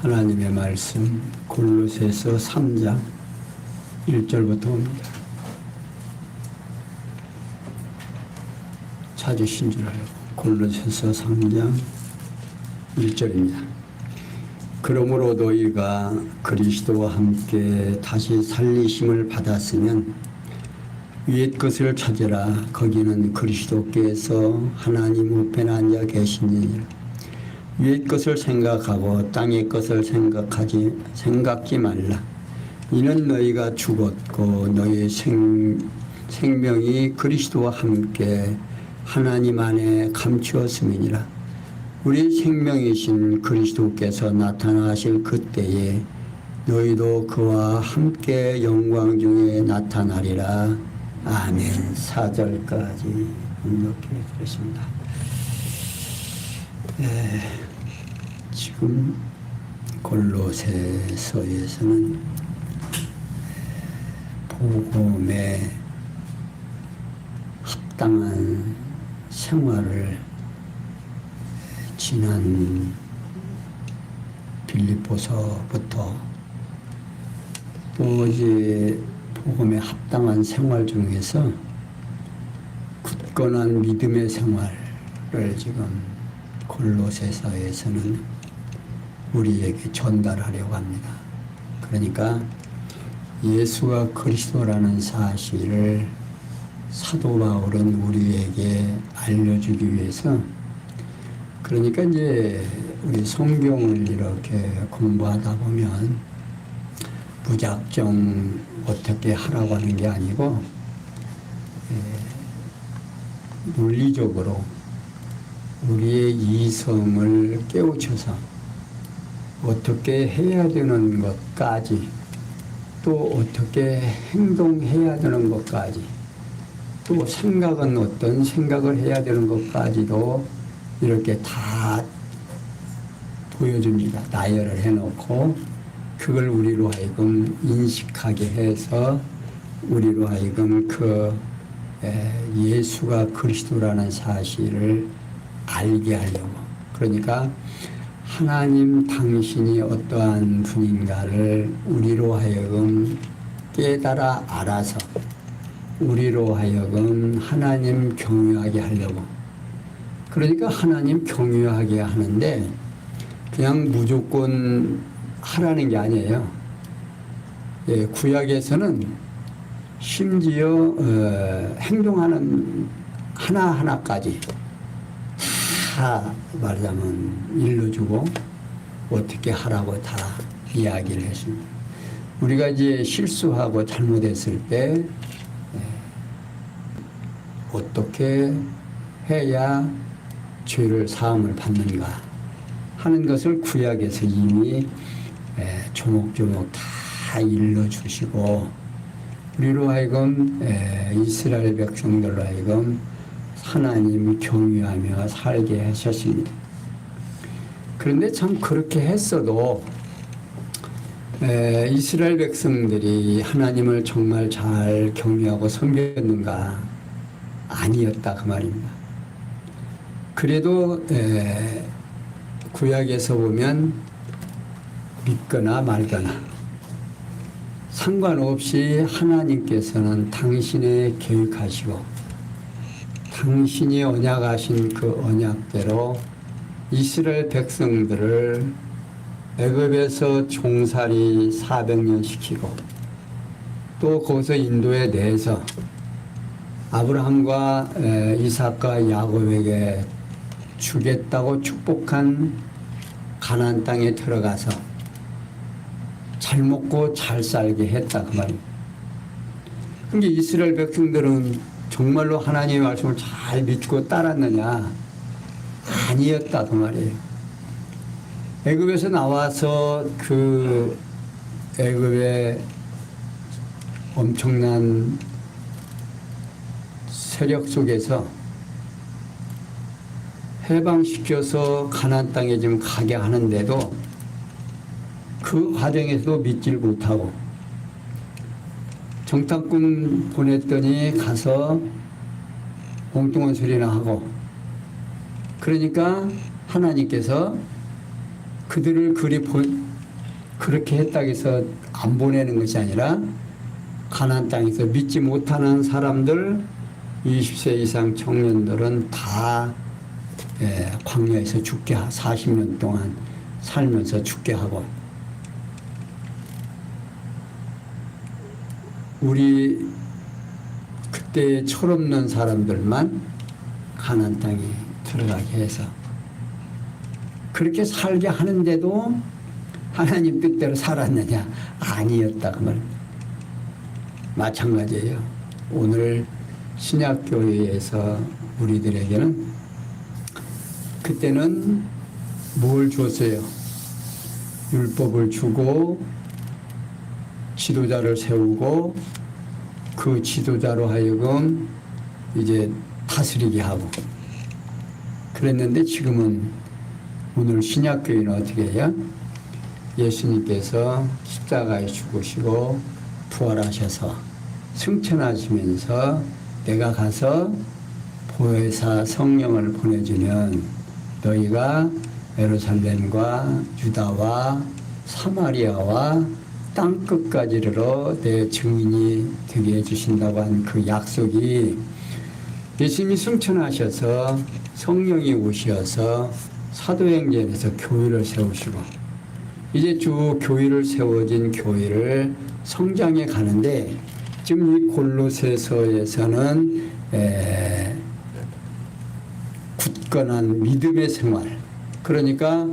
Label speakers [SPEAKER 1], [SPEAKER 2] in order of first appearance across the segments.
[SPEAKER 1] 하나님의 말씀 골로새서 3장 1절부터 옵니다. 찾으신 줄 알고 골로새서 3장 1절입니다. 그러므로 너희가 그리스도와 함께 다시 살리심을 받았으면 위의 것을 찾으라. 거기는 그리스도께서 하나님 우편에 앉아 계시니라. 위의 것을 생각하고 땅의 것을 생각지 말라. 이는 너희가 죽었고 너희 생명이 그리스도와 함께 하나님 안에 감추었음이니라. 우리 생명이신 그리스도께서 나타나실 그때에 너희도 그와 함께 영광 중에 나타나리라. 아멘. 4절까지 이렇게 드렸습니다. 지금 골로새서에서는 복음에 합당한 생활을 지난 빌립보서부터 또 이제 복음에 합당한 생활 중에서 굳건한 믿음의 생활을 지금 골로새서에서는 우리에게 전달하려고 합니다. 그러니까 예수가 그리스도라는 사실을 사도 바울은 우리에게 알려주기 위해서, 그러니까 이제 우리 성경을 이렇게 공부하다 보면 무작정 어떻게 하라고 하는 게 아니고 논리적으로 우리의 이성을 깨우쳐서 어떻게 해야 되는 것까지, 또 어떻게 행동해야 되는 것까지, 또 생각은 어떤 생각을 해야 되는 것까지도 이렇게 다 보여줍니다. 나열을 해놓고 그걸 우리로 하여금 인식하게 해서 우리로 하여금 예수가 그리스도라는 사실을 알게 하려고, 그러니까 하나님 당신이 어떠한 분인가를 우리로 하여금 깨달아 알아서 우리로 하여금 하나님 경외하게 하려고. 그러니까 하나님 경외하게 하는데 그냥 무조건 하라는 게 아니에요. 구약에서는 심지어 행동하는 하나하나까지 다 말하자면 일러주고 어떻게 하라고 다 이야기를 했습니다. 우리가 이제 실수하고 잘못했을 때 어떻게 해야 죄를 사함을 받는가 하는 것을 구약에서 이미 조목조목 다 일러주시고 우리로 하여금 이스라엘 백성들로 하여금 하나님 경외하며 살게 하셨습니다. 그런데 참 그렇게 했어도 이스라엘 백성들이 하나님을 정말 잘 경외하고 섬겼는가? 아니었다 그 말입니다. 그래도 구약에서 보면 믿거나 말거나 상관없이 하나님께서는 당신의 계획하시고 당신이 언약하신 그 언약대로 이스라엘 백성들을 애굽에서 종살이 400년 시키고 또 거기서 인도에 내서 아브라함과 이삭과 야곱에게 주겠다고 축복한 가나안 땅에 들어가서 잘 먹고 잘 살게 했다 그 말이에요. 그러니까 이스라엘 백성들은 정말로 하나님의 말씀을 잘 믿고 따랐느냐? 아니었다 그 말이에요. 애굽에서 나와서 그 애굽의 엄청난 세력 속에서 해방시켜서 가나안 땅에 지금 가게 하는데도 그 과정에서도 믿질 못하고 정탐꾼 보냈더니 가서 엉뚱한 소리나 하고, 그러니까 하나님께서 그들을 그리 그렇게 했다고 해서 안 보내는 것이 아니라 가나안 땅에서 믿지 못하는 사람들 20세 이상 청년들은 다 광야에서 죽게 40년 동안 살면서 죽게 하고 우리 그때 철없는 사람들만 가나안 땅에 들어가게 해서 그렇게 살게 하는데도 하나님 뜻대로 살았느냐? 아니었다 그 말입니다. 마찬가지예요. 오늘 신약교회에서 우리들에게는 그때는 뭘 줬어요? 율법을 주고 지도자를 세우고 그 지도자로 하여금 이제 다스리게 하고 그랬는데 지금은 오늘 신약교회는 어떻게 해요? 예수님께서 십자가에 죽으시고 부활하셔서 승천하시면서 내가 가서 보혜사 성령을 보내주면 너희가 예루살렘과 유다와 사마리아와 땅끝까지로 내 증인이 되게 해주신다고 한 그 약속이 예수님이 승천하셔서 성령이 오셔서 사도행전에서 교회를 세우시고 이제 쭉 교회를 세워진 교회를 성장해 가는데 지금 이 골로새서에서는 굳건한 믿음의 생활 그러니까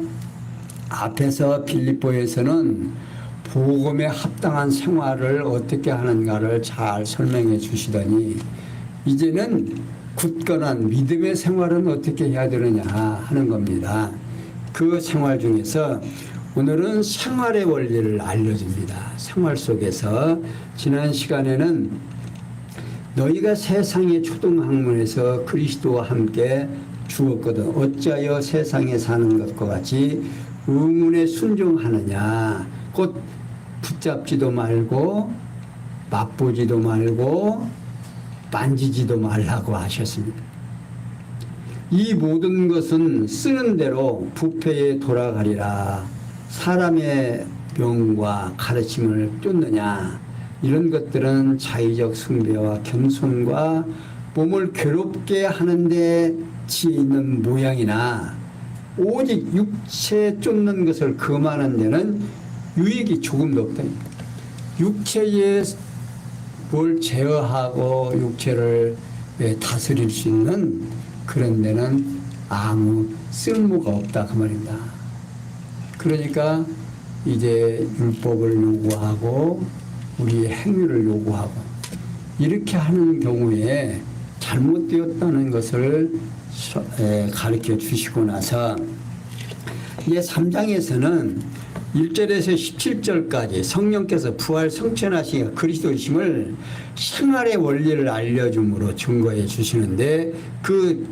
[SPEAKER 1] 앞에서 빌립보에서는 복음에 합당한 생활을 어떻게 하는가를 잘 설명해 주시더니 이제는 굳건한 믿음의 생활은 어떻게 해야 되느냐 하는 겁니다. 그 생활 중에서 오늘은 생활의 원리를 알려줍니다. 생활 속에서 지난 시간에는 너희가 세상의 초등학문에서 그리스도와 함께 죽었거든 어찌하여 세상에 사는 것과 같이 의문에 순종하느냐 곧 붙잡지도 말고 맛보지도 말고 만지지도 말라고 하셨습니다. 이 모든 것은 쓰는 대로 부패에 돌아가리라. 사람의 명과 가르침을 쫓느냐. 이런 것들은 자의적 숭배와 겸손과 몸을 괴롭게 하는데 지있는 모양이나 오직 육체 쫓는 것을 금하는 데는 유익이 조금도 없다. 육체에 뭘 제어하고 육체를 다스릴 수 있는 그런 데는 아무 쓸모가 없다 그 말입니다. 그러니까 이제 율법을 요구하고 우리의 행위를 요구하고 이렇게 하는 경우에 잘못되었다는 것을 가르쳐 주시고 나서 이제 3장에서는 1절에서 17절까지 성령께서 부활 성천하신 그리스도이심을 생활의 원리를 알려줌으로 증거해 주시는데 그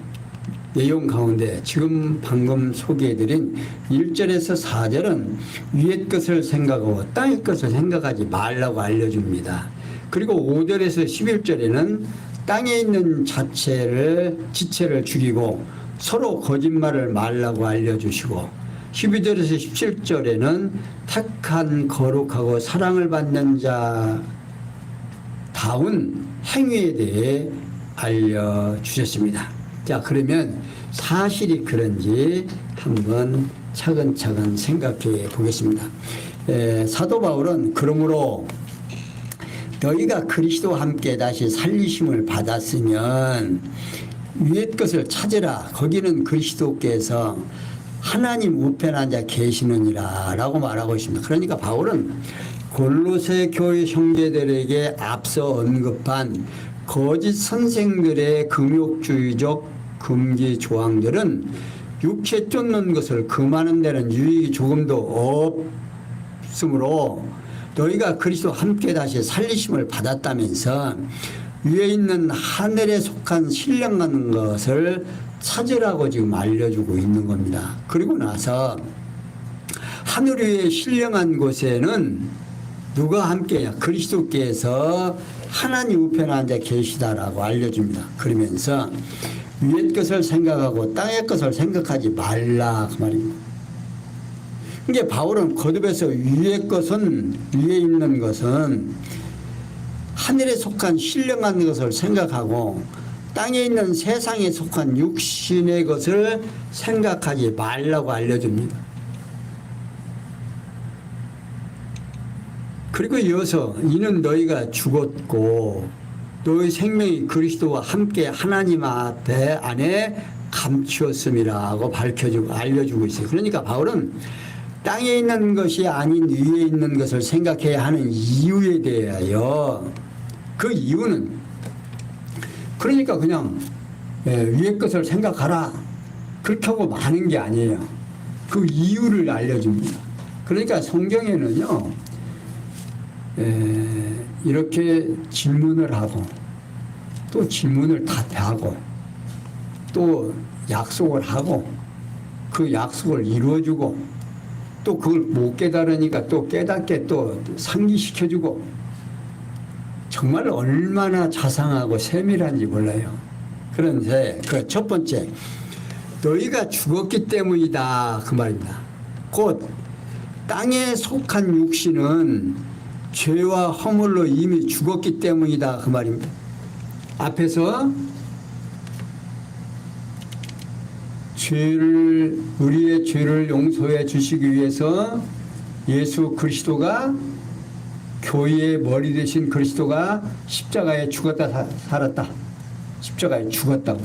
[SPEAKER 1] 내용 가운데 지금 방금 소개해드린 1절에서 4절은 위의 것을 생각하고 땅의 것을 생각하지 말라고 알려줍니다. 그리고 5절에서 11절에는 땅에 있는 지체를 죽이고 서로 거짓말을 말라고 알려주시고 12절에서 17절에는 택한 거룩하고 사랑을 받는 자다운 행위에 대해 알려주셨습니다. 자, 그러면 사실이 그런지 한번 차근차근 생각해 보겠습니다. 사도 바울은 그러므로 너희가 그리스도와 함께 다시 살리심을 받았으면 위의 것을 찾으라. 거기는 그리스도께서 하나님 우편한 자 계시느니라 라고 말하고 있습니다. 그러니까 바울은 골로새 교회 형제들에게 앞서 언급한 거짓 선생들의 금욕주의적 금기 조항들은 육체 쫓는 것을 금하는 데는 유익이 조금도 없으므로 너희가 그리스도 함께 다시 살리심을 받았다면서 위에 있는 하늘에 속한 신령한 것을 찾으라고 지금 알려주고 있는 겁니다. 그리고 나서 하늘 위에 신령한 곳에는 누가 함께야? 그리스도께서 하나님 우편에 앉아 계시다라고 알려줍니다. 그러면서 위의 것을 생각하고 땅의 것을 생각하지 말라 그 말입니다. 이게 바울은 거듭에서 위에 있는 것은 하늘에 속한 신령한 것을 생각하고 땅에 있는 세상에 속한 육신의 것을 생각하지 말라고 알려줍니다. 그리고 이어서 이는 너희가 죽었고 너희 생명이 그리스도와 함께 하나님 안에 감추었음이라고 밝혀주고 알려주고 있어요. 그러니까 바울은 땅에 있는 것이 아닌 위에 있는 것을 생각해야 하는 이유에 대하여 그 이유는 그러니까 그냥 위에 것을 생각하라 그렇게 하고 마는 게 아니에요. 그 이유를 알려줍니다. 그러니까 성경에는요 이렇게 질문을 하고 또 질문을 답하고 또 약속을 하고 그 약속을 이루어주고 또 그걸 못 깨달으니까 또 깨닫게 또 상기시켜주고 정말 얼마나 자상하고 세밀한지 몰라요. 그런데 그 첫 번째 너희가 죽었기 때문이다 그 말입니다. 곧 땅에 속한 육신은 죄와 허물로 이미 죽었기 때문이다 그 말입니다. 앞에서 우리의 죄를 용서해 주시기 위해서 예수 그리스도가 교회의 머리 되신 그리스도가 십자가에 죽었다 살았다. 십자가에 죽었다고.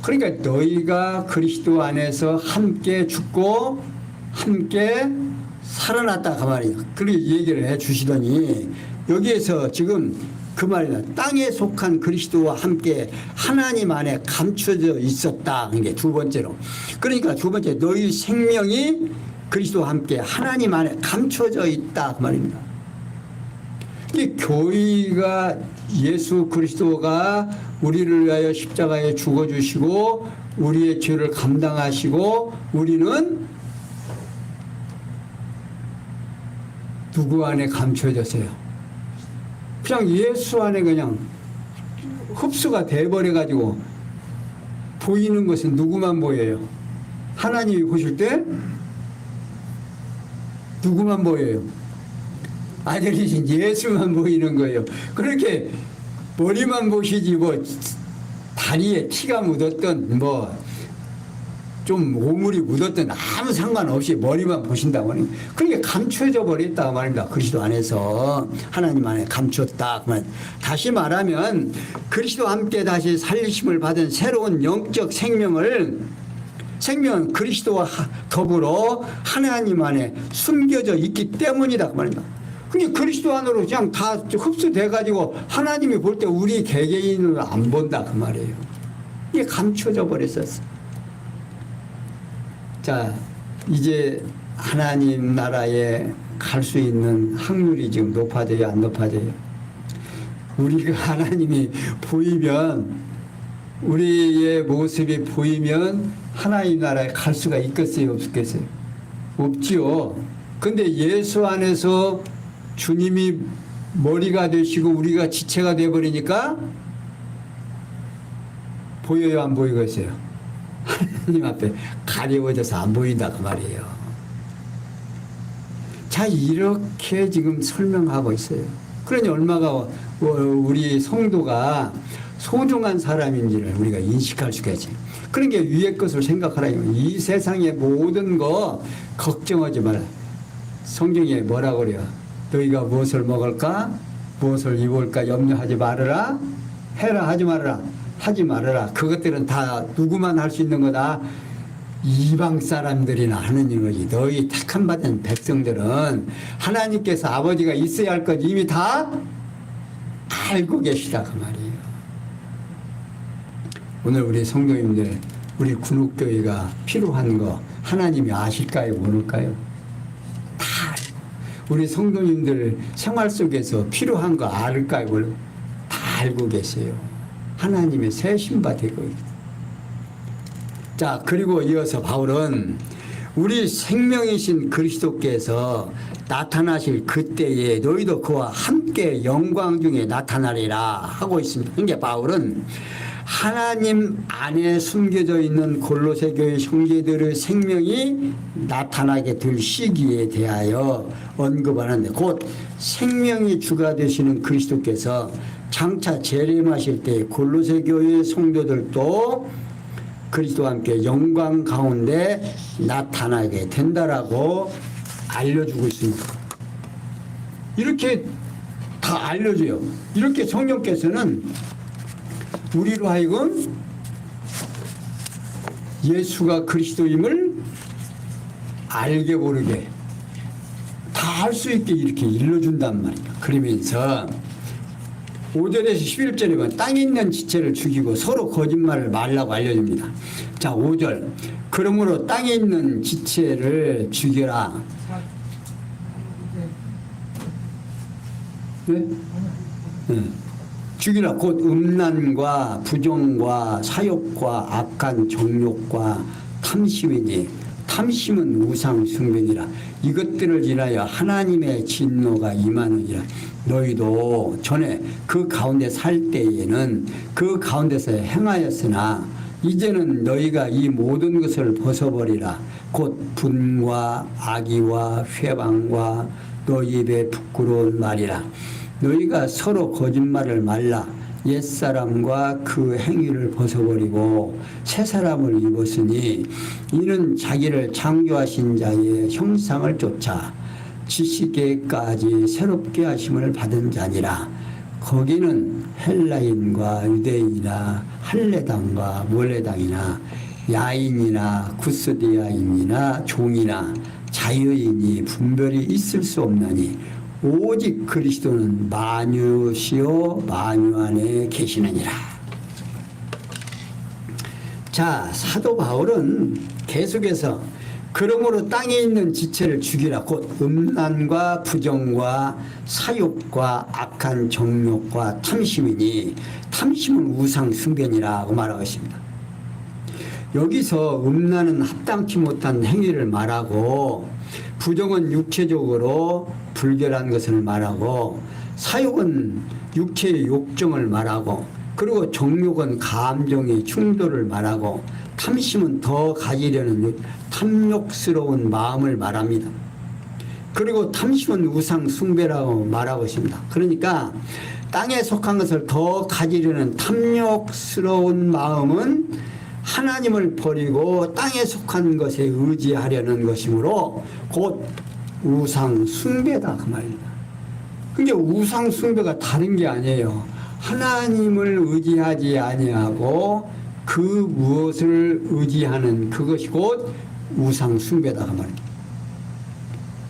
[SPEAKER 1] 그러니까 너희가 그리스도 안에서 함께 죽고 함께 살아났다 그 말이에요. 그렇게 얘기를 해 주시더니 여기에서 지금 그 말이다. 땅에 속한 그리스도와 함께 하나님 안에 감춰져 있었다. 이게 두 번째로. 그러니까 두 번째 너희 생명이 그리스도와 함께 하나님 안에 감춰져 있다 그 말입니다. 이 교회가 예수 그리스도가 우리를 위하여 십자가에 죽어주시고 우리의 죄를 감당하시고 우리는 누구 안에 감춰졌어요? 그냥 예수 안에 그냥 흡수가 돼버려가지고 보이는 것은 누구만 보여요? 하나님이 보실 때 누구만 보여요? 아들이신 예수만 보이는 거예요. 그렇게 머리만 보시지 뭐 다리에 티가 묻었던 뭐 좀 오물이 묻었던 아무 상관없이 머리만 보신다고 하니 그러니까 감춰져 버렸다 말입니다. 그리스도 안에서 하나님 안에 감췄다. 다시 말하면 그리스도와 함께 다시 살리심을 받은 새로운 영적 생명은 그리스도와 더불어 하나님 안에 숨겨져 있기 때문이다 그 말입니다. 근데 그리스도 안으로 그냥 다 흡수돼 가지고 하나님이 볼 때 우리 개개인을 안 본다 그 말이에요. 이게 감춰져 버렸었어. 자, 이제 하나님 나라에 갈 수 있는 확률이 지금 높아져요, 안 높아져요? 우리가 하나님이 보이면, 우리의 모습이 보이면 하나님 나라에 갈 수가 있겠어요, 없겠어요? 없지요. 근데 예수 안에서 주님이 머리가 되시고 우리가 지체가 되어버리니까 보여요, 안 보이겠어요? 하나님 앞에 가려워져서 안 보인다 그 말이에요. 자, 이렇게 지금 설명하고 있어요. 그러니 얼마가 우리 성도가 소중한 사람인지를 우리가 인식할 수가 있지. 그러니까 위의 것을 생각하라. 이 세상의 모든 거 걱정하지 마라. 성경에 뭐라고 그래요? 너희가 무엇을 먹을까? 무엇을 입을까? 염려하지 말아라. 해라 하지 말아라. 하지 말아라. 그것들은 다 누구만 할 수 있는 거다. 이방 사람들이나 하는 거지. 너희 택함 받은 백성들은 하나님께서 아버지가 있어야 할 것 이미 다 알고 계시다 그 말이에요. 오늘 우리 성도님들, 우리 군옥교회가 필요한 거 하나님이 아실까요? 모를까요? 다 알고. 우리 성도님들 생활 속에서 필요한 거 알까요? 다 알고 계세요. 하나님의 새 신바 되고 있다. 자, 그리고 이어서 바울은 우리 생명이신 그리스도께서 나타나실 그때에 너희도 그와 함께 영광 중에 나타나리라 하고 있습니다. 그러니까 바울은 하나님 안에 숨겨져 있는 골로새 교회 형제들의 생명이 나타나게 될 시기에 대하여 언급하는데, 곧 생명의 주가 되시는 그리스도께서 장차 재림하실 때 골로새 교회 성도들도 그리스도와 함께 영광 가운데 나타나게 된다라고 알려주고 있습니다. 이렇게 다 알려줘요. 이렇게 성령께서는 우리로 하여금 예수가 그리스도임을 알게 모르게 다 할 수 있게 이렇게 일러준단 말이에요. 그러면서 5절에서 11절에 보면 땅에 있는 지체를 죽이고 서로 거짓말을 말라고 알려줍니다. 자, 5절. 그러므로 땅에 있는 지체를 죽여라. 네? 네. 죽이라. 곧 음란과 부정과 사욕과 악한 정욕과 탐심이니, 탐심은 우상 숭배니라. 이것들을 인하여 하나님의 진노가 임하느니라. 너희도 전에 그 가운데 살 때에는 그 가운데서 행하였으나 이제는 너희가 이 모든 것을 벗어버리라. 곧 분과 악의와 회방과 너희 입에 부끄러운 말이라. 너희가 서로 거짓말을 말라. 옛사람과 그 행위를 벗어버리고 새 사람을 입었으니 이는 자기를 창조하신 자의 형상을 쫓아 지식에까지 새롭게 하심을 받은 자니라. 거기는 헬라인과 유대인이나 할례당과 몰레당이나 야인이나 구스디아인이나 종이나 자유인이 분별이 있을 수 없나니 오직 그리스도는 만유시요 만유 안에 계시느니라. 자, 사도 바울은 계속해서 그러므로 땅에 있는 지체를 죽이라. 곧 음란과 부정과 사욕과 악한 정욕과 탐심이니 탐심은 우상 숭배니라고 말하고 있습니다. 여기서 음란은 합당치 못한 행위를 말하고, 부정은 육체적으로 불결한 것을 말하고, 사욕은 육체의 욕정을 말하고, 그리고 정욕은 감정의 충돌을 말하고, 탐심은 더 가지려는 탐욕스러운 마음을 말합니다. 그리고 탐심은 우상 숭배라고 말하고 있습니다. 그러니까 땅에 속한 것을 더 가지려는 탐욕스러운 마음은 하나님을 버리고 땅에 속한 것에 의지하려는 것이므로 곧 우상 숭배다 그 말입니다. 근데 우상 숭배가 다른 게 아니에요. 하나님을 의지하지 아니하고 그 무엇을 의지하는 그것이 곧 우상 숭배다 그 말입니다.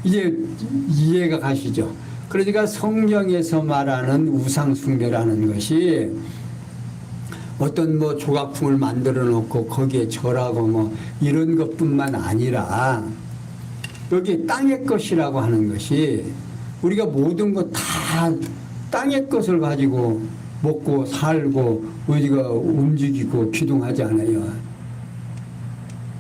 [SPEAKER 1] 이제 이해가 가시죠? 그러니까 성경에서 말하는 우상 숭배라는 것이 어떤 뭐 조각품을 만들어 놓고 거기에 절하고 뭐 이런 것뿐만 아니라, 여기 땅의 것이라고 하는 것이 우리가 모든 것 다 땅의 것을 가지고 먹고 살고 우리가 움직이고 기동하지 않아요.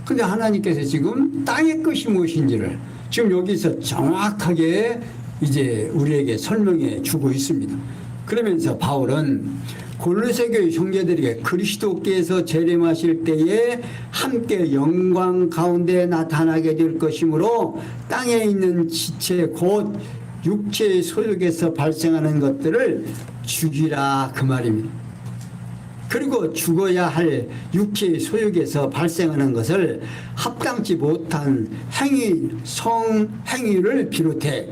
[SPEAKER 1] 근데 하나님께서 지금 땅의 것이 무엇인지를 지금 여기서 정확하게 이제 우리에게 설명해 주고 있습니다. 그러면서 바울은 골로새 교회 형제들에게 그리스도께서 재림하실 때에 함께 영광 가운데 나타나게 될 것이므로 땅에 있는 지체 곧 육체의 소욕에서 발생하는 것들을 죽이라 그 말입니다. 그리고 죽어야 할 육체의 소욕에서 발생하는 것을 합당치 못한 행위, 성행위를 비롯해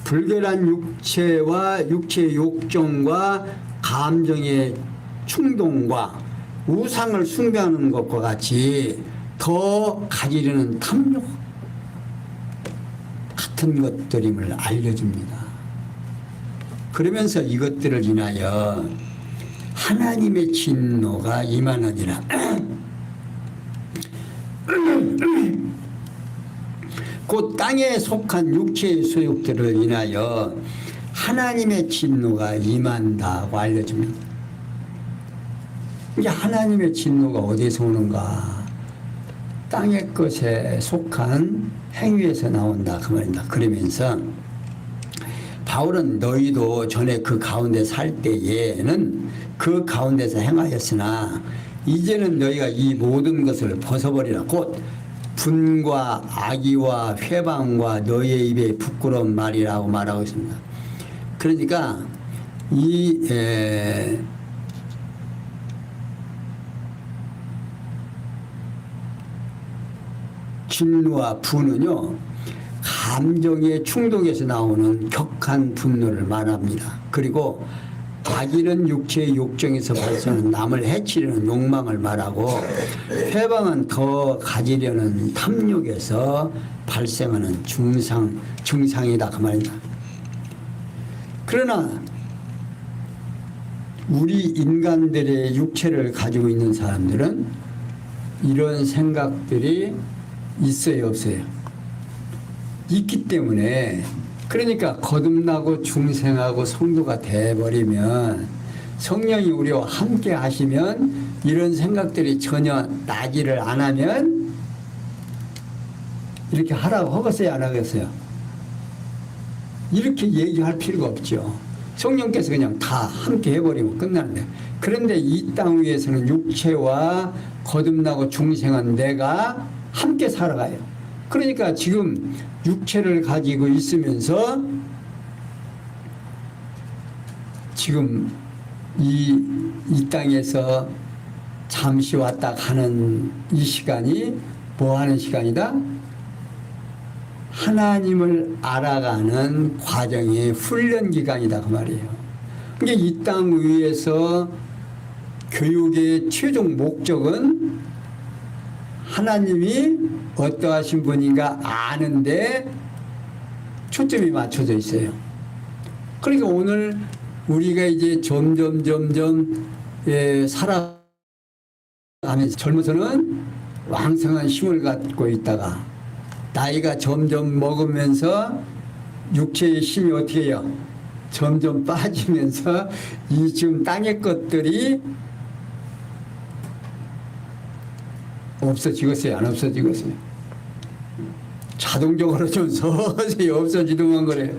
[SPEAKER 1] 불결한 육체와 육체의 욕정과 감정의 충동과 우상을 숭배하는 것과 같이 더 가지려는 탐욕 같은 것들임을 알려줍니다. 그러면서 이것들을 인하여 하나님의 진노가 임하느니라. 곧 땅에 속한 육체의 소욕들을 인하여 하나님의 진노가 임한다고 알려줍니다. 이제 하나님의 진노가 어디서 오는가? 땅의 것에 속한 행위에서 나온다 그 말입니다. 그러면서 바울은 너희도 전에 그 가운데 살 때에는 그 가운데서 행하였으나 이제는 너희가 이 모든 것을 벗어버리라. 곧 분과 악의와 회방과 너희의 입에 부끄러운 말이라고 말하고 있습니다. 그러니까 이 진노와 분은요, 감정의 충동에서 나오는 격한 분노를 말합니다. 그리고 악의는 육체의 욕정에서 발생하는 남을 해치려는 욕망을 말하고, 회방은 더 가지려는 탐욕에서 발생하는 증상이다 그 말입니다. 그러나 우리 인간들의 육체를 가지고 있는 사람들은 이런 생각들이 있어요, 없어요? 있기 때문에, 그러니까 거듭나고 중생하고 성도가 돼버리면, 성령이 우리와 함께 하시면 이런 생각들이 전혀 나지를 안 하면 이렇게 하라고 하겠어요, 안 하겠어요? 이렇게 얘기할 필요가 없죠. 성령께서 그냥 다 함께 해버리면 끝나는데, 그런데 이 땅 위에서는 육체와 거듭나고 중생한 내가 함께 살아가요. 그러니까 지금 육체를 가지고 있으면서 지금 이 땅에서 잠시 왔다 가는 이 시간이 뭐 하는 시간이다? 하나님을 알아가는 과정의 훈련 기간이다 그 말이에요. 그러니까 이 땅 위에서 교육의 최종 목적은 하나님이 어떠하신 분인가 아는데 초점이 맞춰져 있어요. 그러니까 오늘 우리가 이제 점점 살아가면서, 젊어서는 왕성한 힘을 갖고 있다가 나이가 점점 먹으면서 육체의 힘이 어떻게 해요? 점점 빠지면서 이 지금 땅의 것들이 없어지겠어요? 안 없어지겠어요? 자동적으로 좀 서서히 없어지더만 그래요.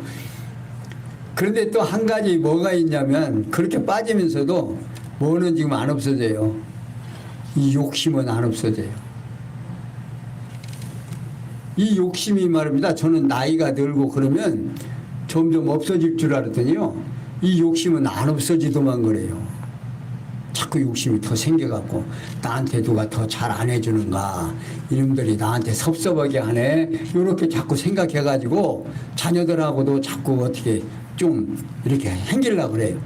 [SPEAKER 1] 그런데 또 한 가지 뭐가 있냐면, 그렇게 빠지면서도 뭐는 지금 안 없어져요. 이 욕심은 안 없어져요. 이 욕심이 말입니다. 저는 나이가 들고 그러면 점점 없어질 줄 알았더니요, 이 욕심은 안 없어지더만 그래요. 자꾸 욕심이 더 생겨갖고 나한테 누가 더 잘 안 해주는가, 이놈들이 나한테 섭섭하게 하네, 이렇게 자꾸 생각해가지고 자녀들하고도 자꾸 어떻게 좀 이렇게 행기려고 그래요.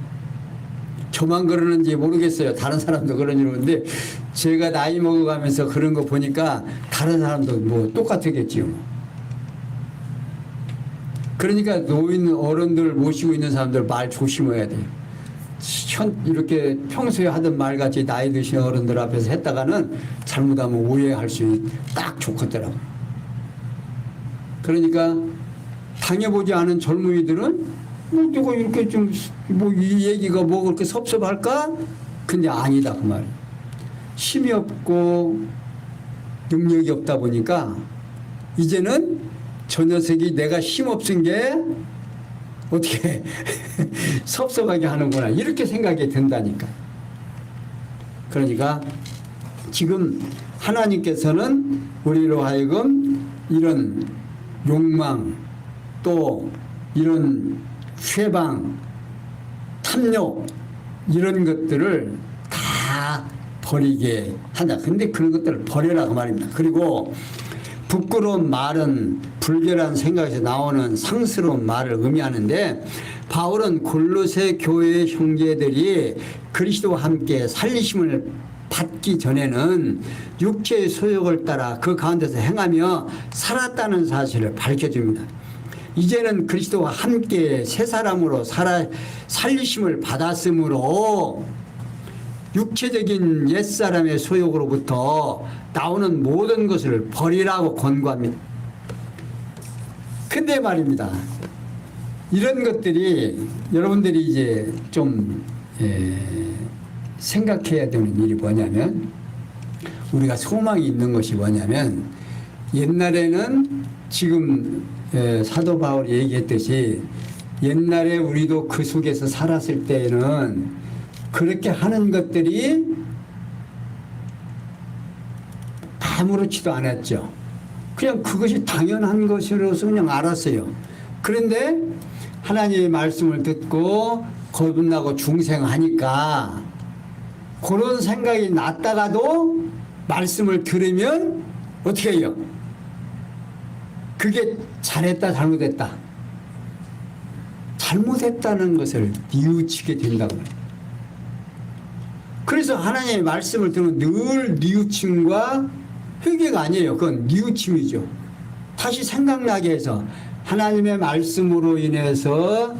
[SPEAKER 1] 저만 그러는지 모르겠어요. 다른 사람도 그러는데 제가 나이 먹어가면서 그런 거 보니까 다른 사람도 뭐 똑같겠지요. 그러니까 노인 어른들 모시고 있는 사람들 말 조심해야 돼요. 이렇게 평소에 하던 말같이 나이 드신 어른들 앞에서 했다가는 잘못하면 오해할 수 딱 좋겠더라고요. 그러니까 당해보지 않은 젊은이들은 누가 이렇게 좀 뭐 이 얘기가 뭐 그렇게 섭섭할까? 근데 아니다 그 말이에요. 힘이 없고 능력이 없다 보니까 이제는 저 녀석이 내가 힘 없은 게 어떻게 섭섭하게 하는구나, 이렇게 생각이 든다니까. 그러니까 지금 하나님께서는 우리로 하여금 이런 욕망, 또 이런 회방, 탐욕, 이런 것들을 다 버리게 한다. 근데 그런 것들을 버려라 그 말입니다. 그리고 부끄러운 말은 불결한 생각에서 나오는 상스러운 말을 의미하는데, 바울은 골로새 교회의 형제들이 그리스도와 함께 살리심을 받기 전에는 육체의 소욕을 따라 그 가운데서 행하며 살았다는 사실을 밝혀줍니다. 이제는 그리스도와 함께 새 사람으로 살리심을 받았으므로 육체적인 옛사람의 소욕으로부터 나오는 모든 것을 버리라고 권고합니다. 근데 말입니다, 이런 것들이 여러분들이 이제 좀 생각해야 되는 일이 뭐냐면, 우리가 소망이 있는 것이 뭐냐면, 옛날에는 지금 사도 바울이 얘기했듯이 옛날에 우리도 그 속에서 살았을 때에는 그렇게 하는 것들이 아무렇지도 않았죠. 그냥 그것이 당연한 것으로서 그냥 알았어요. 그런데 하나님의 말씀을 듣고 거듭나고 중생하니까 그런 생각이 났다가도 말씀을 들으면 어떻게 해요? 그게 잘했다 잘못했다. 잘못했다는 것을 뉘우치게 된다고. 그래서 하나님의 말씀을 들으면 늘 뉘우침과 회개가 아니에요. 그건 뉘우침이죠. 다시 생각나게 해서 하나님의 말씀으로 인해서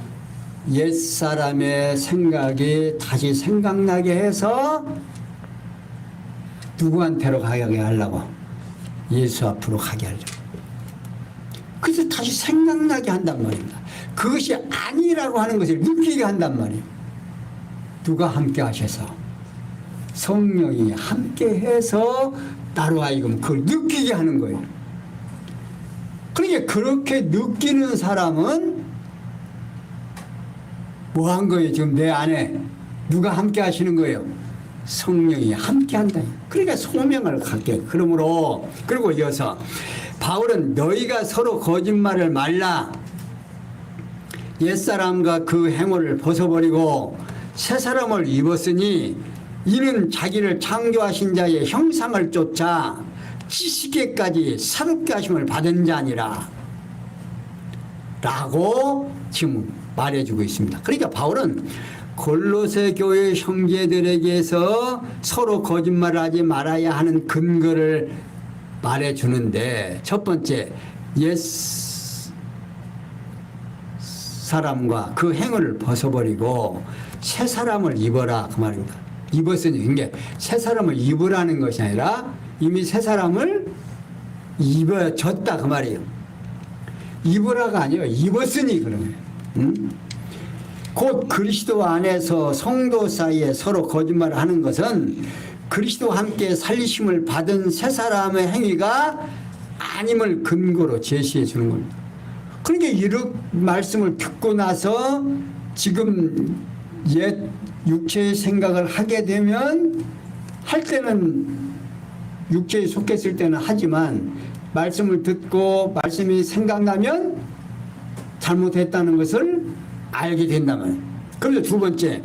[SPEAKER 1] 옛사람의 생각이 다시 생각나게 해서 누구한테로 가게 하려고? 예수 앞으로 가게 하려고. 그래서 다시 생각나게 한단 말입니다. 그것이 아니라고 하는 것을 느끼게 한단 말이에요. 누가 함께 하셔서? 성령이 함께 해서 나로 하여금 그걸 느끼게 하는 거예요. 그러니까 그렇게 느끼는 사람은 뭐 한 거예요? 지금 내 안에 누가 함께 하시는 거예요? 성령이 함께 한다. 그러니까 소명을 갖게. 그러므로 그리고 이어서 바울은 너희가 서로 거짓말을 말라. 옛사람과 그 행위를 벗어버리고 새 사람을 입었으니 이는 자기를 창조하신 자의 형상을 쫓아 지식에까지 새롭게 하심을 받은 자니라 라고 지금 말해주고 있습니다. 그러니까 바울은 골로새 교회 형제들에게서 서로 거짓말을 하지 말아야 하는 근거를 말해주는데, 첫 번째 옛 사람과 그 행위를 벗어버리고 새 사람을 입어라 그 말입니다. 입었으니 이게 새 사람을 입으라는 것이 아니라 이미 새 사람을 입어졌다 그 말이에요. 입으라가 아니에요. 입었으니 그런 거예요. 응? 곧 그리스도 안에서 성도 사이에 서로 거짓말을 하는 것은 그리스도와 함께 살리심을 받은 새 사람의 행위가 아님을 근거로 제시해 주는 겁니다. 그러니까 이런 말씀을 듣고 나서 지금 옛 육체의 생각을 하게 되면 할 때는 육체에 속했을 때는 하지만 말씀을 듣고 말씀이 생각나면 잘못했다는 것을 알게 된다면. 그래서 두 번째,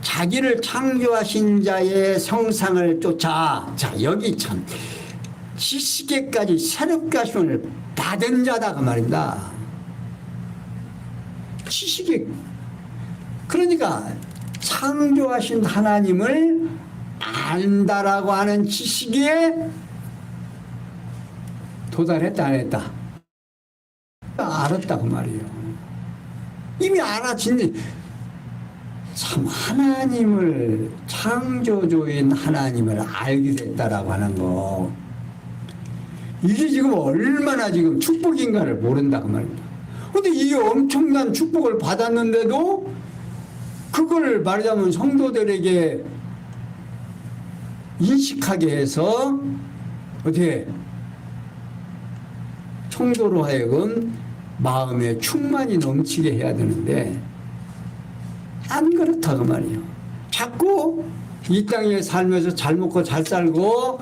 [SPEAKER 1] 자기를 창조하신 자의 형상을 쫓아. 자, 여기 참 지식에까지 새롭게 하심을 받은 자다 그 말입니다. 지식에, 그러니까 창조하신 하나님을 안다라고 하는 지식에 도달했다 안 했다? 알았다 그 말이에요. 이미 알아진, 참 하나님을, 창조주인 하나님을 알게 됐다라고 하는 거, 이게 지금 얼마나 지금 축복인가를 모른다 그 말입니다. 근데 이 엄청난 축복을 받았는데도 그걸 말하자면 성도들에게 인식하게 해서 어떻게 성도로 하여금 마음에 충만이 넘치게 해야 되는데 안 그렇다 그 말이에요. 자꾸 이 땅에 살면서 잘 먹고 잘 살고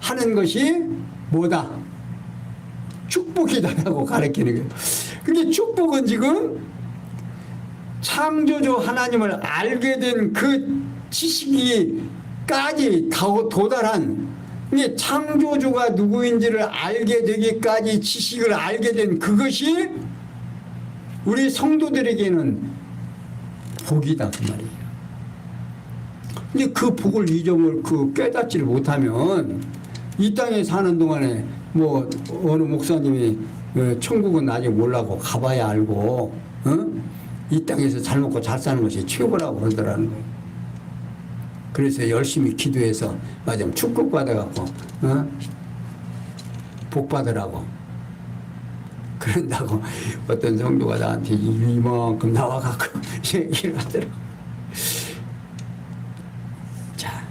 [SPEAKER 1] 하는 것이 뭐다? 축복이다라고 가르치는 거예요. 근데 축복은 지금 창조주 하나님을 알게 된 그 지식이까지 도달한, 이게 창조주가 누구인지를 알게 되기까지 지식을 알게 된 그것이 우리 성도들에게는 복이다 그 말이에요. 근데 그 복을 깨닫지를 못하면 이 땅에 사는 동안에 뭐 어느 목사님이 천국은 아직 몰라고 가봐야 알고, 이 땅에서 잘 먹고 잘 사는 것이 최고라고 그러더라는 거예요. 그래서 열심히 기도해서 맞으면 축복 받아갖고 복 받으라고 그런다고 어떤 성도가 나한테 이만큼 나와갖고 얘기를 하더라고. 자,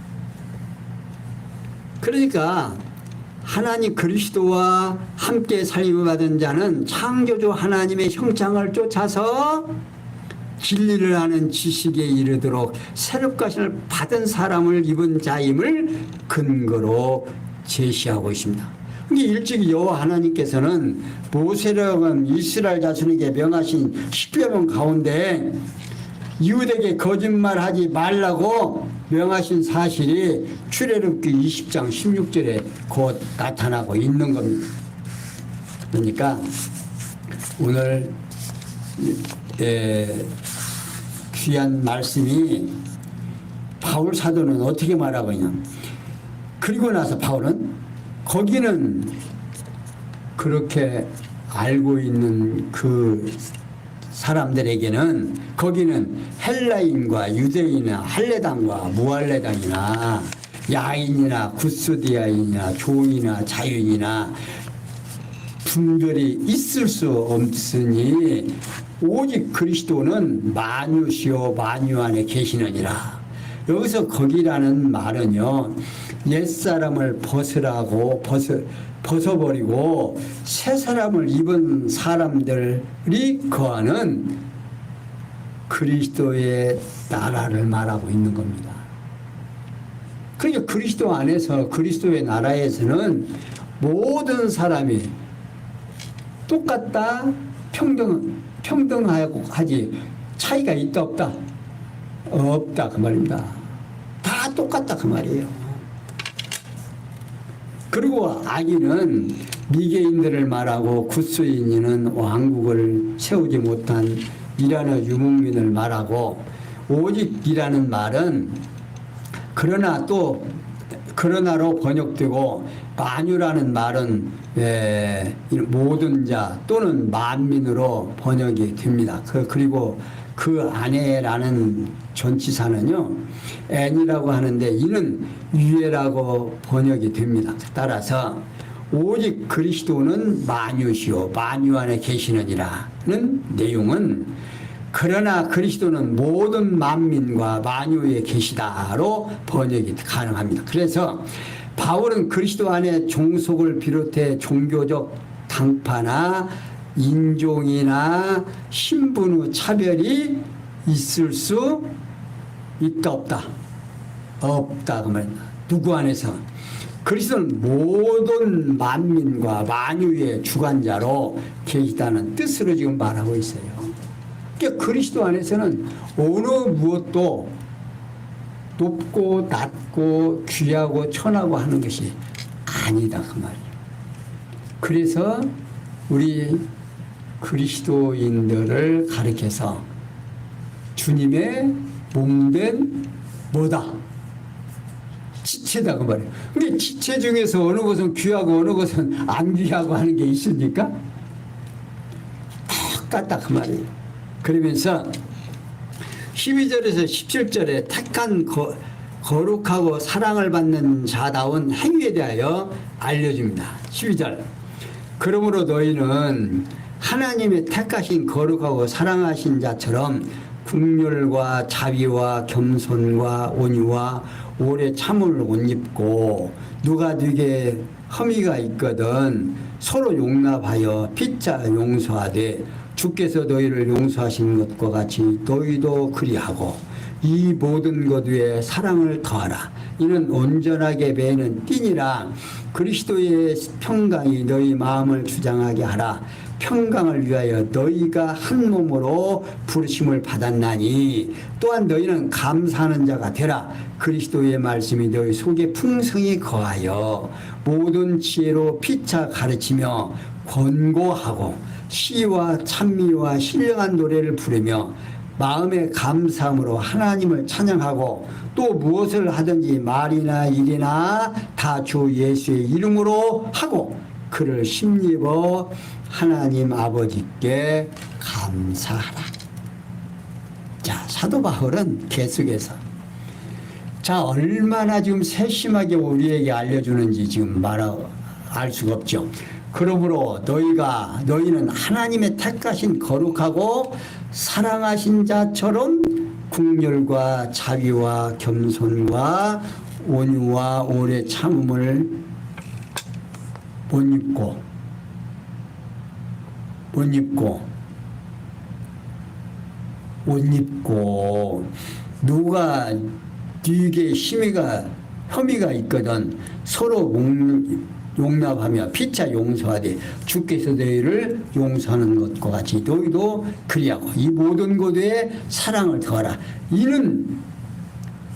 [SPEAKER 1] 그러니까 하나님 그리스도와 함께 살림을 받은 자는 창조주 하나님의 형상을 쫓아서 진리를 아는 지식에 이르도록 새롭가심을 받은 사람을 입은 자임을 근거로 제시하고 있습니다. 일찍 여호와 하나님께서는 모세라는 이스라엘 자손에게 명하신 십계명 가운데 이웃에게 거짓말하지 말라고 명하신 사실이 출애굽기 20장 16절에 곧 나타나고 있는 겁니다. 그러니까 오늘 귀한 말씀이 바울 사도는 어떻게 말하고 있냐. 그리고 나서 바울은 거기는 그렇게 알고 있는 그 사람들에게는 거기는 헬라인과 유대인이나 할례당과 무할례당이나 야인이나 구스디아인이나 종이나 자유인이나 분별이 있을 수 없으니 오직 그리스도는 만유시요 만유 안에 계시느니라. 여기서 거기라는 말은요, 옛사람을 벗어버리고 새 사람을 입은 사람들이 거하는 그리스도의 나라를 말하고 있는 겁니다. 그러니까 그리스도 안에서, 그리스도의 나라에서는 모든 사람이 똑같다, 평등하고 하지 차이가 있다 없다? 없다 그 말입니다. 다 똑같다 그 말이에요. 그리고 악인은 미개인들을 말하고 구스인은 왕국을 세우지 못한 이라는 유목민을 말하고, 오직이라는 말은 그러나로 번역되고, 만유라는 말은 모든 자 또는 만민으로 번역이 됩니다. 그리고 그 안에라는 전치사는요, n이라고 하는데 이는 유예라고 번역이 됩니다. 따라서 오직 그리스도는 만유시요 만유 안에 계시느니라는 내용은 그러나 그리스도는 모든 만민과 만유에 계시다로 번역이 가능합니다. 그래서 바울은 그리스도 안에 종속을 비롯해 종교적 당파나 인종이나 신분의 차별이 있을 수 있다 없다? 없다 그 말입니다. 누구 안에서? 그리스도는 모든 만민과 만유의 주관자로 계시다는 뜻으로 지금 말하고 있어요. 그러니까 그리스도 안에서는 어느 무엇도 높고 낮고 귀하고 천하고 하는 것이 아니다 그 말이에요. 그래서 우리 그리스도인들을 가리켜서 주님의 몸된 뭐다? 지체다 그 말이에요. 근데 지체 중에서 어느 것은 귀하고 어느 것은 안 귀하고 하는 게 있습니까? 똑같다 그 말이에요. 그러면서 12절에서 17절에 택한 거룩하고 사랑을 받는 자다운 행위에 대하여 알려줍니다. 12절. 그러므로 너희는 하나님의 택하신 거룩하고 사랑하신 자처럼 긍휼과 자비와 겸손과 온유와 오래 참음을 옷 입고, 누가 네게 험의가 있거든 서로 용납하여 피차 용서하되 주께서 너희를 용서하신 것과 같이 너희도 그리하고, 이 모든 것 위에 사랑을 더하라. 이는 온전하게 배는 띠니라. 그리스도의 평강이 너희 마음을 주장하게 하라. 평강을 위하여 너희가 한 몸으로 부르심을 받았나니, 또한 너희는 감사하는 자가 되라. 그리스도의 말씀이 너희 속에 풍성히 거하여 모든 지혜로 피차 가르치며 권고하고 시와 찬미와 신령한 노래를 부르며 마음의 감사함으로 하나님을 찬양하고, 또 무엇을 하든지 말이나 일이나 다 주 예수의 이름으로 하고 그를 힘입어 하나님 아버지께 감사하라. 자, 사도 바울은 계속해서 얼마나 지금 세심하게 우리에게 알려주는지 지금 알 수가 없죠. 그러므로 너희는 하나님의 택하신 거룩하고 사랑하신 자처럼 긍휼과 자비와 겸손과 온유와 오래 참음을 못 입고 누가 네게 혐의가 있거든 서로 용납하며 피차 용서하되 주께서 너희를 용서하는 것과 같이 너희도 그리하고 이 모든 것에 사랑을 더하라. 이는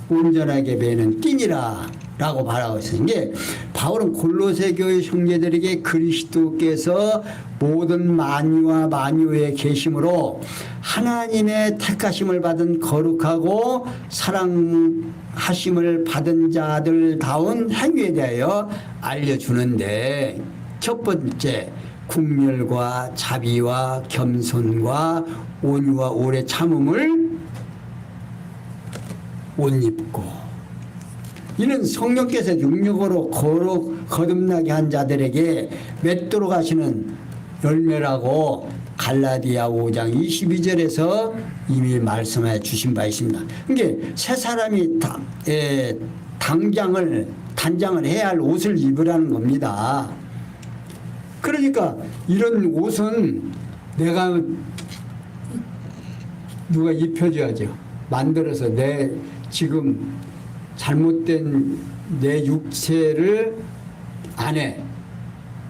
[SPEAKER 1] 온전하게 배는 띠니라 라고 말하고 있어요. 이게 바울은 골로새 교회 형제들에게 그리스도께서 모든 만유와 만유에 계심으로 하나님의 택하심을 받은 거룩하고 사랑하심을 받은 자들다운 행위에 대하여 알려주는데, 첫 번째 국률과 자비와 겸손과 온유와 오래 참음을 옷 입고, 이는 성령께서 능력으로 거듭나게 한 자들에게 맺도록 하시는 열매라고 갈라디아 5장 22절에서 이미 말씀해 주신 바 있습니다. 그러니까 새 사람이 단장을 해야 할 옷을 입으라는 겁니다. 그러니까 이런 옷은 내가 누가 입혀줘야죠. 만들어서 내 지금 잘못된 내 육체를 안에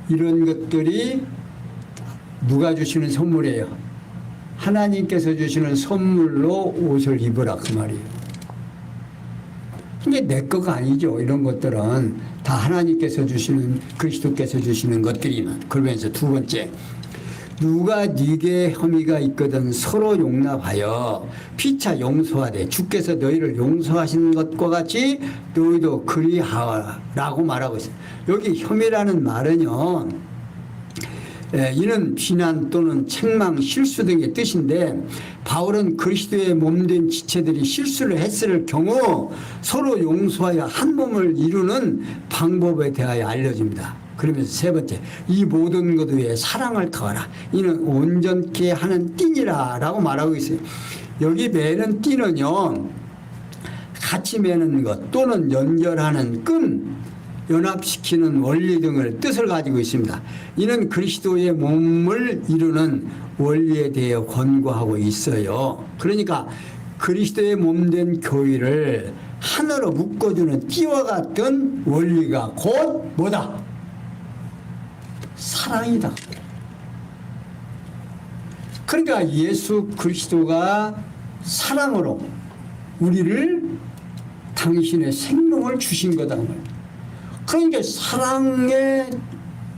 [SPEAKER 1] 이런 것들이 누가 주시는 선물이에요. 하나님께서 주시는 선물로 옷을 입으라 그 말이에요. 이게 내 거가 아니죠. 이런 것들은 다 하나님께서 주시는, 그리스도께서 주시는 것들이면. 그러면서 두 번째, 누가 네게 혐의가 있거든 서로 용납하여 피차 용서하되 주께서 너희를 용서하신 것과 같이 너희도 그리하라고 말하고 있어요. 여기 혐의라는 말은요, 이는 비난 또는 책망, 실수 등의 뜻인데, 바울은 그리스도의 몸된 지체들이 실수를 했을 경우 서로 용서하여 한 몸을 이루는 방법에 대하여 알려줍니다. 그러면서 세 번째, 이 모든 것 위에 사랑을 더하라. 이는 온전케 하는 띠니라 라고 말하고 있어요. 여기 매는 띠는요, 같이 매는 것 또는 연결하는 끈, 연합시키는 원리 등을 뜻을 가지고 있습니다. 이는 그리스도의 몸을 이루는 원리에 대해 권고하고 있어요. 그러니까 그리스도의 몸된 교회를 하나로 묶어주는 띠와 같은 원리가 곧 뭐다? 사랑이다. 그러니까 예수 그리스도가 사랑으로 우리를 당신의 생명을 주신 거다. 그러니까 사랑의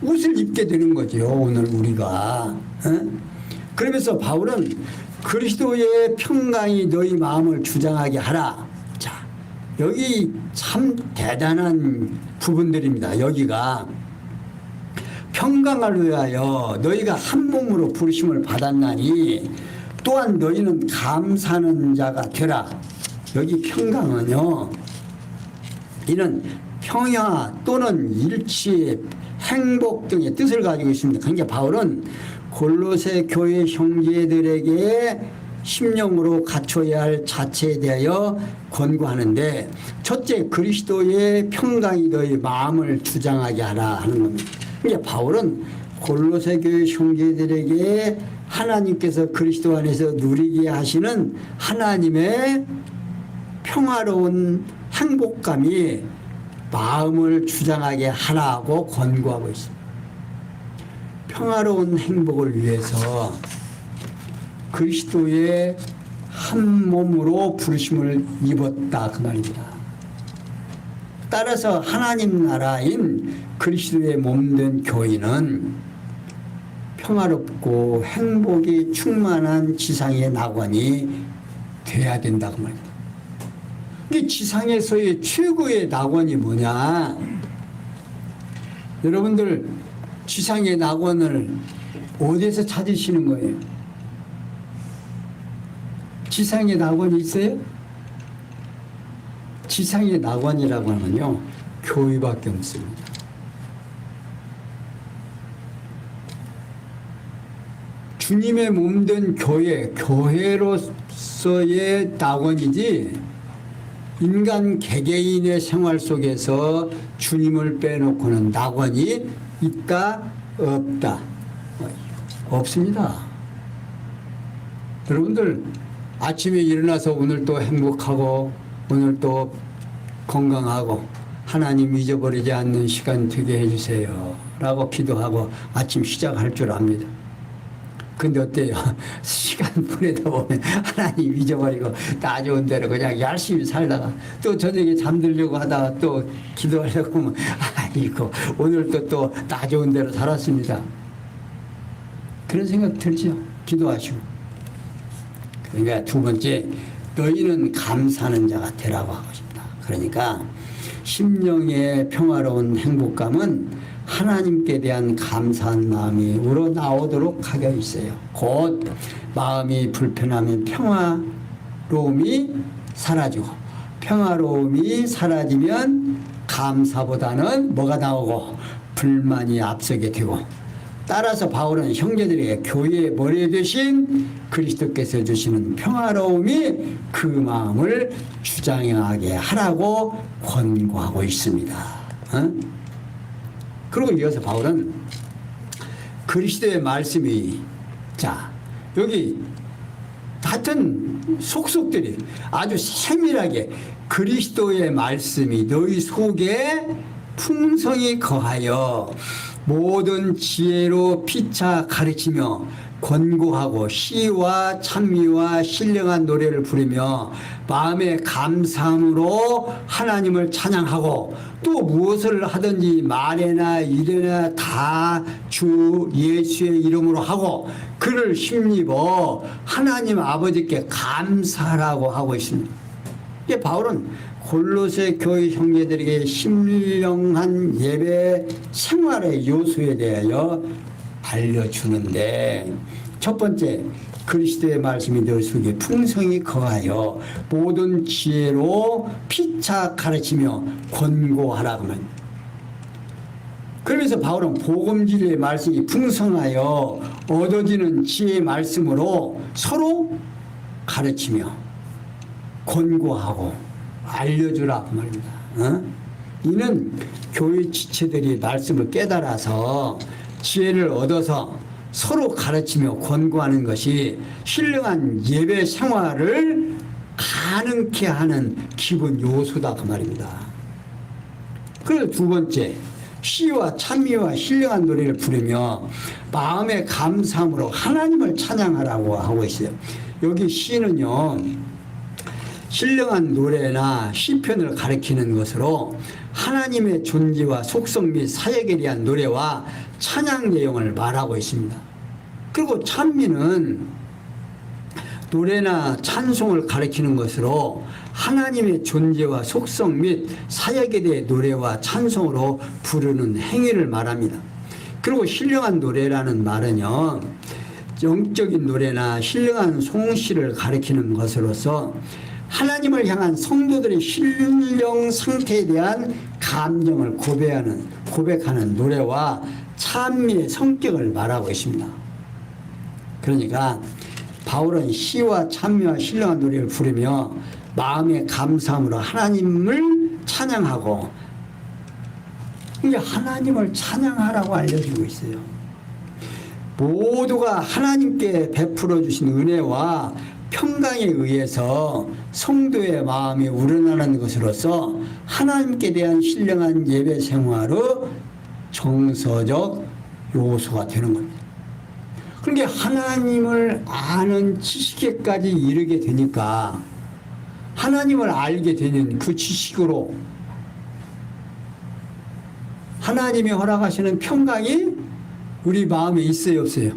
[SPEAKER 1] 옷을 입게 되는 거죠. 오늘 우리가. 그러면서 바울은 그리스도의 평강이 너희 마음을 주장하게 하라. 자, 여기 참 대단한 부분들입니다. 여기가 평강을 위하여 너희가 한 몸으로 부르심을 받았나니 또한 너희는 감사하는 자가 되라. 여기 평강은요, 이는 평화 또는 일치, 행복 등의 뜻을 가지고 있습니다. 그러니까 바울은 골로새 교회 형제들에게 심령으로 갖춰야 할 자체에 대하여 권고하는데, 첫째 그리스도의 평강이 너희 마음을 주장하게 하라 하는 겁니다. 그러니까 바울은 골로새 교회 형제들에게 하나님께서 그리스도 안에서 누리게 하시는 하나님의 평화로운 행복감이 마음을 주장하게 하라고 권고하고 있습니다. 평화로운 행복을 위해서 그리스도의 한 몸으로 부르심을 입었다 그 말입니다. 따라서 하나님 나라인 그리스도의 몸된 교회는 평화롭고 행복이 충만한 지상의 낙원이 돼야 된다고 말입니다. 이 지상에서의 최고의 낙원이 뭐냐? 여러분들 지상의 낙원을 어디에서 찾으시는 거예요? 지상의 낙원이 있어요? 지상의 낙원이라고 하면요, 교회밖에 없습니다. 주님의 몸된 교회로서의 낙원이지, 인간 개개인의 생활 속에서 주님을 빼놓고는 낙원이 있다, 없다. 없습니다. 여러분들 아침에 일어나서 오늘 또 행복하고 오늘 또 건강하고 하나님 잊어버리지 않는 시간 되게 해주세요 라고 기도하고 아침 시작할 줄 압니다. 근데 어때요? 시간 보내다 보면 하나님 잊어버리고 나 좋은 대로 그냥 열심히 살다가 또 저녁에 잠들려고 하다가 또 기도하려고 하면 아이고 오늘도 또 나 좋은 대로 살았습니다. 그런 생각 들죠? 기도하시고. 그러니까 두 번째, 너희는 감사하는 자가 되라고 하고 싶다. 그러니까 심령의 평화로운 행복감은 하나님께 대한 감사한 마음이 우러나오도록 하게 있어요. 곧 마음이 불편하면 평화로움이 사라지고 평화로움이 사라지면 감사보다는 뭐가 나오고 불만이 앞서게 되고 따라서 바울은 형제들에게 교회의 머리 되신 그리스도께서 주시는 평화로움이 그 마음을 주장하게 하라고 권고하고 있습니다. 그리고 이어서 바울은 그리스도의 말씀이 자 여기 같은 속속들이 아주 세밀하게 그리스도의 말씀이 너희 속에 풍성히 거하여 모든 지혜로 피차 가르치며 권고하고 시와 찬미와 신령한 노래를 부르며 마음의 감사함으로 하나님을 찬양하고 또 무엇을 하든지 말에나 일에나 다 주 예수의 이름으로 하고 그를 힘입어 하나님 아버지께 감사하라고 하고 있습니다. 이게 바울은 골로새 교회 형제들에게 신령한 예배 생활의 요소에 대하여 알려주는데 첫 번째 그리스도의 말씀이 너희 속에 풍성히 거하여 모든 지혜로 피차 가르치며 권고하라 그러면 그러면서 바울은 복음진리의 말씀이 풍성하여 얻어지는 지혜의 말씀으로 서로 가르치며 권고하고 알려주라 그 말입니다. 이는 교회 지체들이 말씀을 깨달아서 지혜를 얻어서 서로 가르치며 권고하는 것이 신령한 예배 생활을 가능케 하는 기본 요소다 그 말입니다. 그리고 두 번째 시와 찬미와 신령한 노래를 부르며 마음의 감사함으로 하나님을 찬양하라고 하고 있어요. 여기 시는요 신령한 노래나 시편을 가리키는 것으로 하나님의 존재와 속성 및 사역에 대한 노래와 찬양 내용을 말하고 있습니다. 그리고 찬미는 노래나 찬송을 가리키는 것으로 하나님의 존재와 속성 및 사역에 대해 노래와 찬송으로 부르는 행위를 말합니다. 그리고 신령한 노래라는 말은요 영적인 노래나 신령한 송시를 가리키는 것으로서 하나님을 향한 성도들의 신령 상태에 대한 감정을 고백하는 노래와 찬미의 성격을 말하고 있습니다. 그러니까 바울은 시와 찬미와 신령한 노래를 부르며 마음의 감사함으로 하나님을 찬양하고 이게 하나님을 찬양하라고 알려주고 있어요. 모두가 하나님께 베풀어 주신 은혜와 평강에 의해서 성도의 마음이 우러나는 것으로서 하나님께 대한 신령한 예배 생활의 정서적 요소가 되는 겁니다. 그러니까 하나님을 아는 지식에까지 이르게 되니까 하나님을 알게 되는 그 지식으로 하나님이 허락하시는 평강이 우리 마음에 있어요 없어요?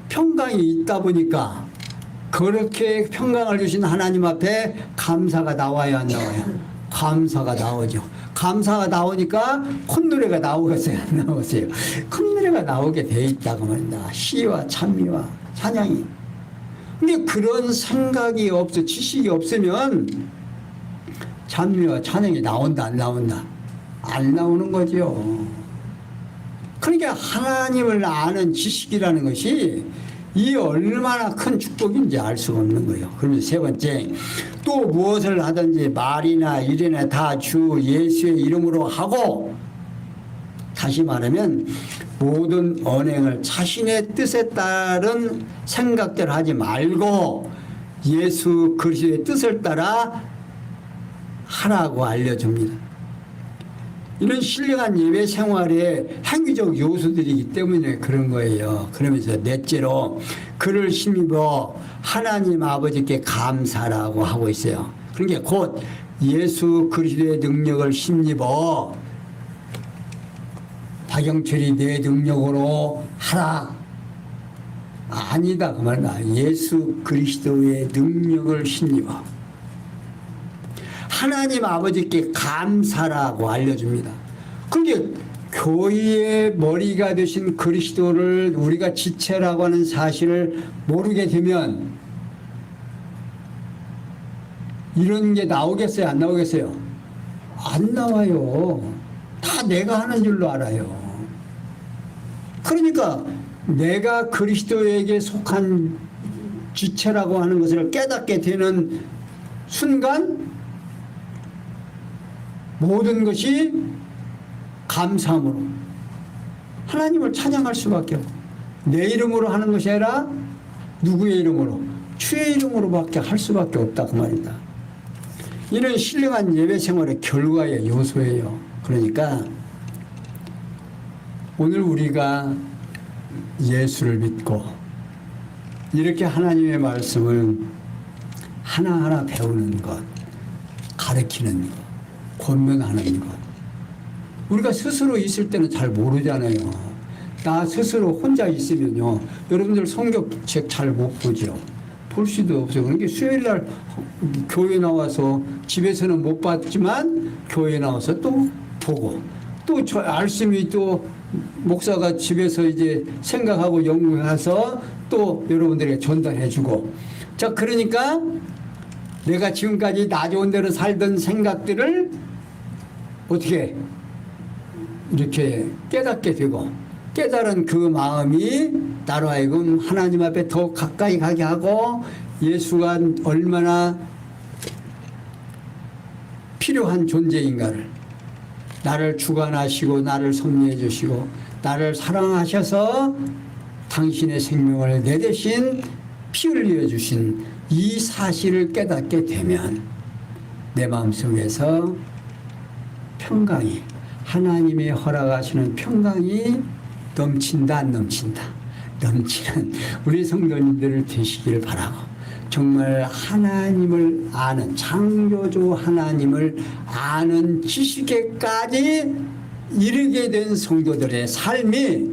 [SPEAKER 1] 평강이 있다 보니까 그렇게 평강을 주신 하나님 앞에 감사가 나와야 안 나와요? 감사가 나오죠. 감사가 나오니까 콧노래가 나오겠어요? 안 나오세요? 콧노래가 나오게 돼 있다고 말입니다. 시와 찬미와 찬양이. 근데 그런 생각이 없어, 지식이 없으면 찬미와 찬양이 나온다, 안 나온다? 안 나오는 거죠. 그러니까 하나님을 아는 지식이라는 것이 이 얼마나 큰 축복인지 알 수가 없는 거예요. 그러면서 세 번째, 또 무엇을 하든지 말이나 일이나 다 주 예수의 이름으로 하고 다시 말하면 모든 언행을 자신의 뜻에 따른 생각대로 하지 말고 예수 그리스도의 뜻을 따라 하라고 알려줍니다. 이런 신령한 예배 생활의 행위적 요소들이기 때문에 그런 거예요. 그러면서 넷째로 그를 힘입어 하나님 아버지께 감사라고 하고 있어요. 그러니까 곧 예수 그리스도의 능력을 힘입어 박영철이 내 능력으로 하라. 아니다 그 말이다. 예수 그리스도의 능력을 힘입어 하나님 아버지께 감사라고 알려줍니다. 그게 교회의 머리가 되신 그리스도를 우리가 지체라고 하는 사실을 모르게 되면 이런 게 나오겠어요? 안 나오겠어요? 안 나와요. 다 내가 하는 줄로 알아요. 그러니까 내가 그리스도에게 속한 지체라고 하는 것을 깨닫게 되는 순간 모든 것이 감사함으로 하나님을 찬양할 수밖에 없고 내 이름으로 하는 것이 아니라 누구의 이름으로? 주의 이름으로밖에 할 수밖에 없다 그 말입니다. 이런 신령한 예배 생활의 결과의 요소예요. 그러니까 오늘 우리가 예수를 믿고 이렇게 하나님의 말씀을 하나하나 배우는 것, 가르치는 것, 권면하는 것. 우리가 스스로 있을 때는 잘 모르잖아요. 나 스스로 혼자 있으면요. 여러분들 성경책 잘 못 보죠. 볼 수도 없어요. 그러니까 수요일 날 교회 나와서 집에서는 못 봤지만 교회 나와서 또 보고 또 저 말씀이 또 목사가 집에서 이제 생각하고 연구해서 또 여러분들에게 전달해주고 자 그러니까 내가 지금까지 나 좋은 대로 살던 생각들을 어떻게 이렇게 깨닫게 되고 깨달은 그 마음이 나로 하여금 하나님 앞에 더 가까이 가게 하고 예수가 얼마나 필요한 존재인가를 나를 주관하시고 나를 섭리해 주시고 나를 사랑하셔서 당신의 생명을 내 대신 피 흘려 주신 이 사실을 깨닫게 되면 내 마음속에서 평강이 하나님의 허락하시는 평강이 넘친다 안 넘친다 넘치는 우리 성도님들 되시기를 바라고 정말 하나님을 아는 창조주 하나님을 아는 지식에까지 이르게 된 성도들의 삶이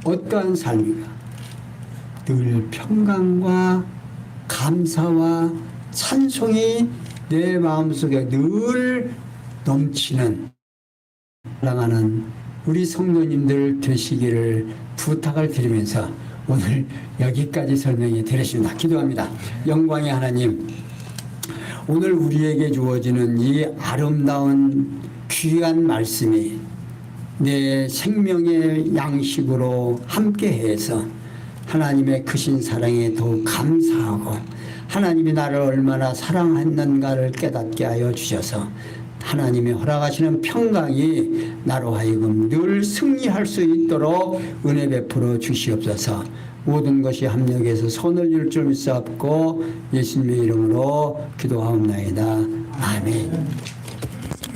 [SPEAKER 1] 어떠한 삶인가 늘 평강과 감사와 찬송이 내 마음속에 늘 넘치는 사랑하는 우리 성도님들 되시기를 부탁을 드리면서 오늘 여기까지 설명이 되었습니다. 기도합니다. 영광의 하나님, 오늘 우리에게 주어지는 이 아름다운 귀한 말씀이 내 생명의 양식으로 함께해서 하나님의 크신 사랑에 더욱 감사하고 하나님이 나를 얼마나 사랑했는가를 깨닫게 하여 주셔서 하나님이 허락하시는 평강이 나로 하여금 늘 승리할 수 있도록 은혜 베풀어 주시옵소서. 모든 것이 합력해서 손을 쥘 줄 믿사옵고 예수님의 이름으로 기도하옵나이다. 아멘.